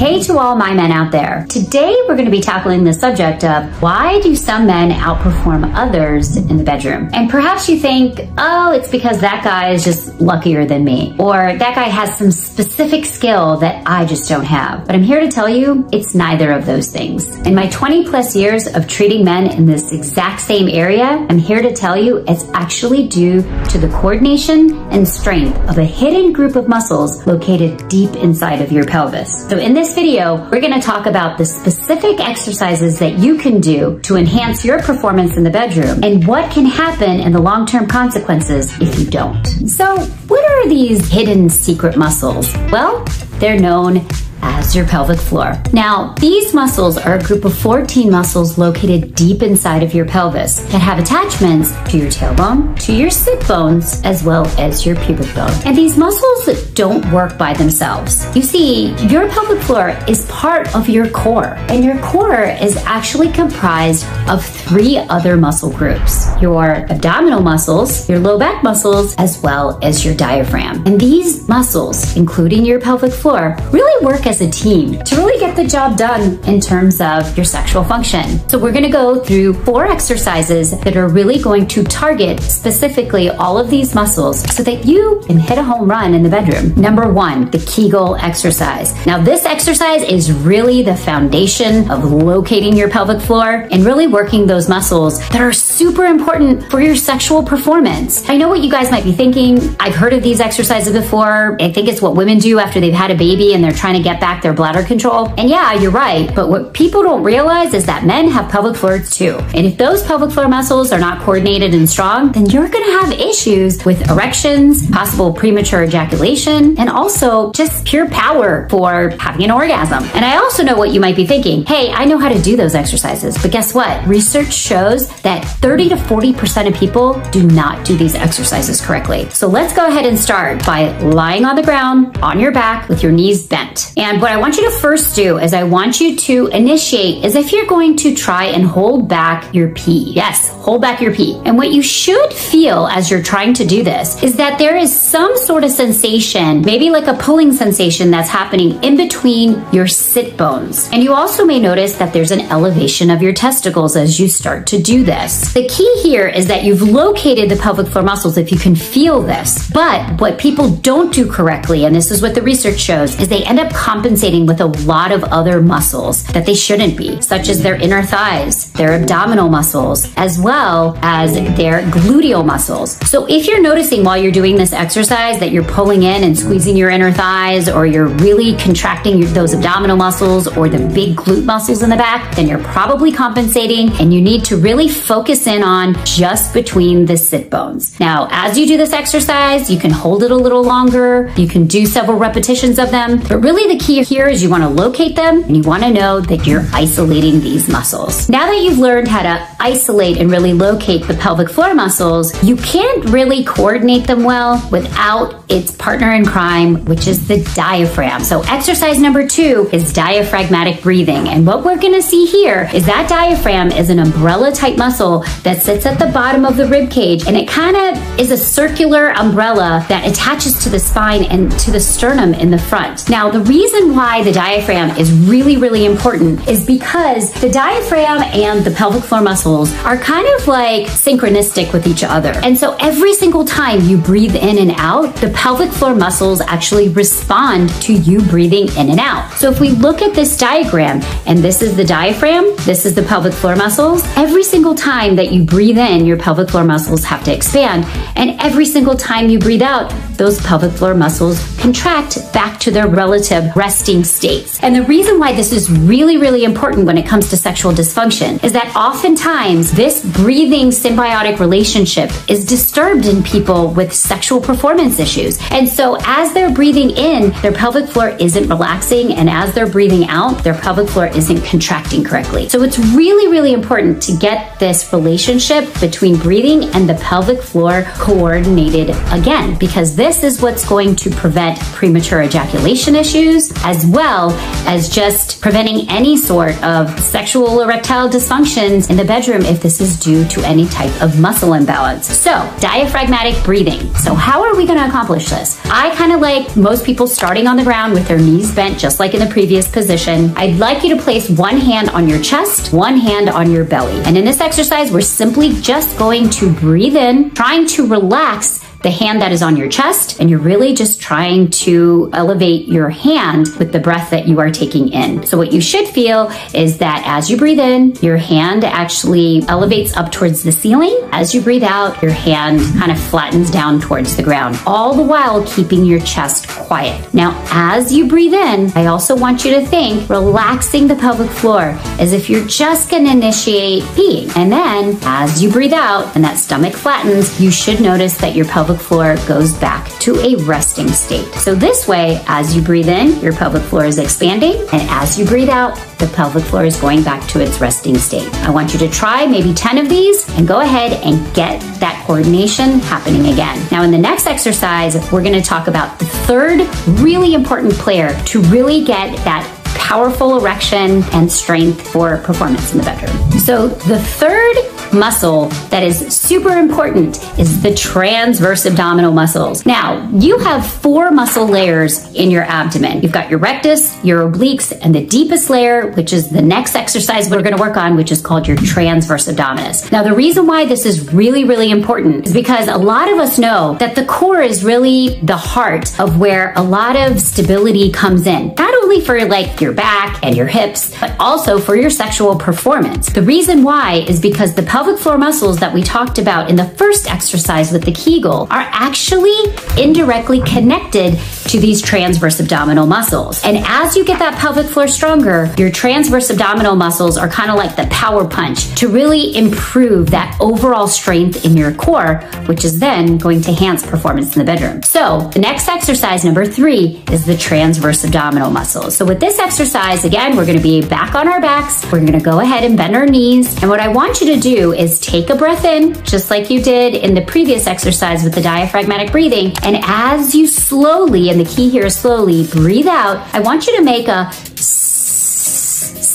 Hey to all my men out there. Today we're going to be tackling the subject of why do some men outperform others in the bedroom? And perhaps you think, oh, it's because that guy is just luckier than me, or that guy has some specific skill that I just don't have. But I'm here to tell you, it's neither of those things. In my 20 plus years of treating men in this exact same area, I'm here to tell you it's actually due to the coordination and strength of a hidden group of muscles located deep inside of your pelvis. So in this video, we're going to talk about the specific exercises that you can do to enhance your performance in the bedroom and what can happen in the long-term consequences if you don't. So what are these hidden secret muscles? Well, they're known as your pelvic floor. Now, these muscles are a group of 14 muscles located deep inside of your pelvis that have attachments to your tailbone, to your sit bones, as well as your pubic bone. And these muscles don't work by themselves. You see, your pelvic floor is part of your core, and your core is actually comprised of 3 other muscle groups: your abdominal muscles, your low back muscles, as well as your diaphragm. And these muscles, including your pelvic floor, really work as a team to really get the job done in terms of your sexual function. So we're going to go through 4 exercises that are really going to target specifically all of these muscles so that you can hit a home run in the bedroom. Number 1, the Kegel exercise. Now this exercise is really the foundation of locating your pelvic floor and really working those muscles that are super important for your sexual performance. I know what you guys might be thinking. I've heard of these exercises before. I think it's what women do after they've had a baby and they're trying to get back their bladder control. And yeah, you're right. But what people don't realize is that men have pelvic floors too. And if those pelvic floor muscles are not coordinated and strong, then you're going to have issues with erections, possible premature ejaculation, and also just pure power for having an orgasm. And I also know what you might be thinking. Hey, I know how to do those exercises. But guess what? Research shows that 30 to 40% of people do not do these exercises correctly. So let's go ahead and start by lying on the ground on your back with your knees bent. And what I want you to first do is I want you to initiate as if you're going to try and hold back your pee. Yes, hold back your pee. And what you should feel as you're trying to do this is that there is some sort of sensation, maybe like a pulling sensation that's happening in between your sit bones. And you also may notice that there's an elevation of your testicles as you start to do this. The key here is that you've located the pelvic floor muscles if you can feel this. But what people don't do correctly, and this is what the research shows, is they end up compensating with a lot of other muscles that they shouldn't be, such as their inner thighs, their abdominal muscles, as well as their gluteal muscles. So if you're noticing while you're doing this exercise that you're pulling in and squeezing your inner thighs, or you're really contracting those abdominal muscles or the big glute muscles in the back, then you're probably compensating, and you need to really focus in on just between the sit bones. Now, as you do this exercise, you can hold it a little longer, you can do several repetitions of them, but really the key here is you want to locate them and you want to know that you're isolating these muscles. Now that you've learned how to isolate and really locate the pelvic floor muscles, you can't really coordinate them well without its partner in crime, which is the diaphragm. So exercise number 2 is diaphragmatic breathing. And what we're going to see here is that diaphragm is an umbrella type muscle that sits at the bottom of the rib cage, and it kind of is a circular umbrella that attaches to the spine and to the sternum in the front. Now, the reason why the diaphragm is really, really important is because the diaphragm and the pelvic floor muscles are kind of like synchronistic with each other. And so every single time you breathe in and out, the pelvic floor muscles actually respond to you breathing in and out. So if we look at this diagram, and this is the diaphragm, this is the pelvic floor muscles, every single time that you breathe in, your pelvic floor muscles have to expand. And every single time you breathe out, those pelvic floor muscles contract back to their relative resting states. And the reason why this is really, really important when it comes to sexual dysfunction is that oftentimes this breathing symbiotic relationship is disturbed in people with sexual performance issues. And so as they're breathing in, their pelvic floor isn't relaxing, and as they're breathing out, their pelvic floor isn't contracting correctly. So it's really, really important to get this relationship between breathing and the pelvic floor coordinated again, because this this is what's going to prevent premature ejaculation issues, as well as just preventing any sort of sexual erectile dysfunctions in the bedroom if this is due to any type of muscle imbalance. So, diaphragmatic breathing. So how are we going to accomplish this? I kind of like most people starting on the ground with their knees bent, just like in the previous position. I'd like you to place one hand on your chest, one hand on your belly. And in this exercise, we're simply just going to breathe in, trying to relax the hand that is on your chest, and you're really just trying to elevate your hand with the breath that you are taking in. So what you should feel is that as you breathe in, your hand actually elevates up towards the ceiling. As you breathe out, your hand kind of flattens down towards the ground, all the while keeping your chest quiet. Now, as you breathe in, I also want you to think relaxing the pelvic floor as if you're just going to initiate peeing. And then as you breathe out and that stomach flattens, you should notice that your pelvic floor goes back to a resting state. So this way, as you breathe in, your pelvic floor is expanding, and as you breathe out, the pelvic floor is going back to its resting state. I want you to try maybe 10 of these and go ahead and get that coordination happening again. Now in the next exercise, we're going to talk about the third really important player to really get that powerful erection and strength for performance in the bedroom. So the third muscle that is super important is the transverse abdominal muscles. Now, you have 4 muscle layers in your abdomen. You've got your rectus, your obliques, and the deepest layer, which is the next exercise we're going to work on, which is called your transverse abdominis. Now, the reason why this is really, really important is because a lot of us know that the core is really the heart of where a lot of stability comes in. Not only for like your back and your hips, but also for your sexual performance. The reason why is because the pelvic floor muscles that we talked about in the first exercise with the Kegel are actually indirectly connected to these transverse abdominal muscles. And as you get that pelvic floor stronger, your transverse abdominal muscles are kind of like the power punch to really improve that overall strength in your core, which is then going to enhance performance in the bedroom. So the next exercise, number 3, is the transverse abdominal muscles. So with this exercise, again, we're going to be back on our backs. We're going to go ahead and bend our knees. And what I want you to do is take a breath in, just like you did in the previous exercise with the diaphragmatic breathing. And as you slowly, and the key here is slowly, breathe out, I want you to make a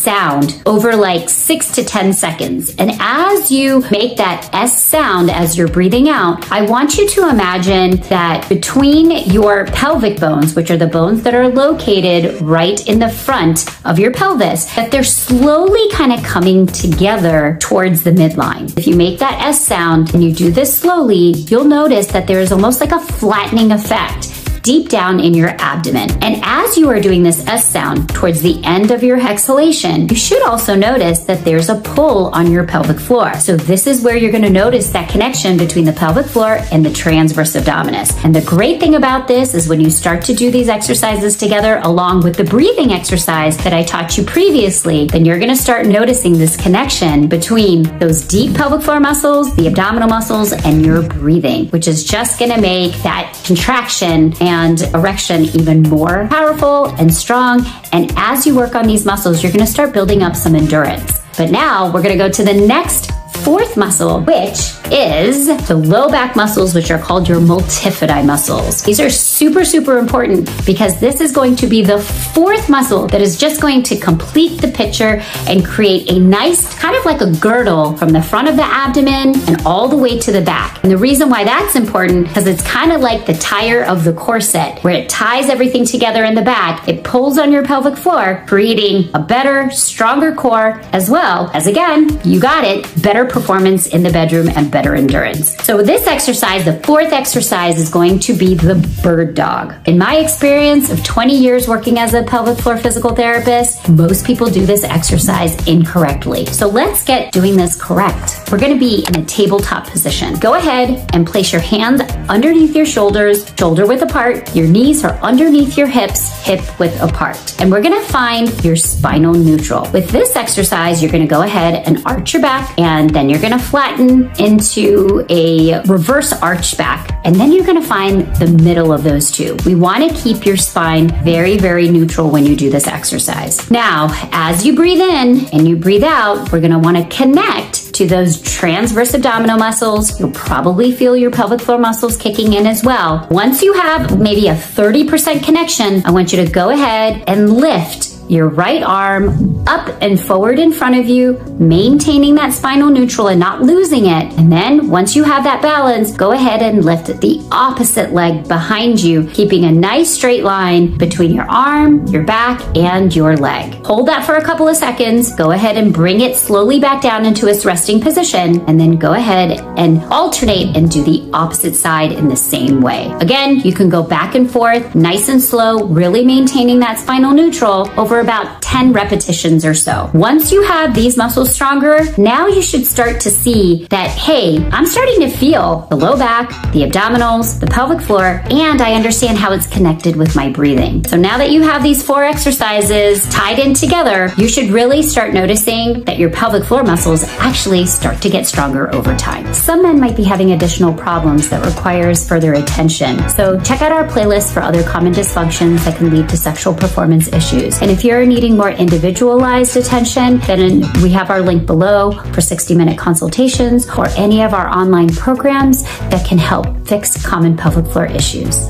sound over like 6 to 10 seconds. And as you make that S sound as you're breathing out, I want you to imagine that between your pelvic bones, which are the bones that are located right in the front of your pelvis, that they're slowly kind of coming together towards the midline. If you make that S sound and you do this slowly, you'll notice that there is almost like a flattening effect deep down in your abdomen. And as you are doing this S sound towards the end of your exhalation, you should also notice that there's a pull on your pelvic floor. So this is where you're going to notice that connection between the pelvic floor and the transverse abdominis. And the great thing about this is when you start to do these exercises together along with the breathing exercise that I taught you previously, then you're going to start noticing this connection between those deep pelvic floor muscles, the abdominal muscles, and your breathing, which is just going to make that contraction and erection even more powerful and strong. And as you work on these muscles, you're going to start building up some endurance. But now we're going to go to the next 4th muscle, which is the low back muscles, which are called your multifidi muscles. These are super, super important because this is going to be the 4th muscle that is just going to complete the picture and create a nice, kind of like a girdle from the front of the abdomen and all the way to the back. And the reason why that's important, because it's kind of like the tire of the corset, where it ties everything together in the back. It pulls on your pelvic floor, creating a better, stronger core, as well as, again, you got it, better performance in the bedroom and better endurance. So this exercise, the 4th exercise, is going to be the bird dog. In my experience of 20 years working as a pelvic floor physical therapist, most people do this exercise incorrectly. So let's get doing this correct. We're going to be in a tabletop position. Go ahead and place your hands underneath your shoulders, shoulder width apart. Your knees are underneath your hips, hip width apart. And we're going to find your spinal neutral. With this exercise, you're going to go ahead and arch your back, and then you're going to flatten into a reverse arch back. And then you're going to find the middle of those two. We want to keep your spine very, very neutral when you do this exercise. Now, as you breathe in and you breathe out, we're going to want to connect to those transverse abdominal muscles. You'll probably feel your pelvic floor muscles kicking in as well. Once you have maybe a 30% connection, I want you to go ahead and lift your right arm up and forward in front of you, maintaining that spinal neutral and not losing it. And then once you have that balance, go ahead and lift the opposite leg behind you, keeping a nice straight line between your arm, your back, and your leg. Hold that for a couple of seconds. Go ahead and bring it slowly back down into its resting position, and then go ahead and alternate and do the opposite side in the same way. Again, you can go back and forth, nice and slow, really maintaining that spinal neutral over about 10 repetitions or so. Once you have these muscles stronger, now you should start to see that, hey, I'm starting to feel the low back, the abdominals, the pelvic floor, and I understand how it's connected with my breathing. So now that you have these 4 exercises tied in together, you should really start noticing that your pelvic floor muscles actually start to get stronger over time. Some men might be having additional problems that requires further attention. So check out our playlist for other common dysfunctions that can lead to sexual performance issues. And if you're needing more individualized attention, then we have our link below for 60-minute consultations or any of our online programs that can help fix common pelvic floor issues.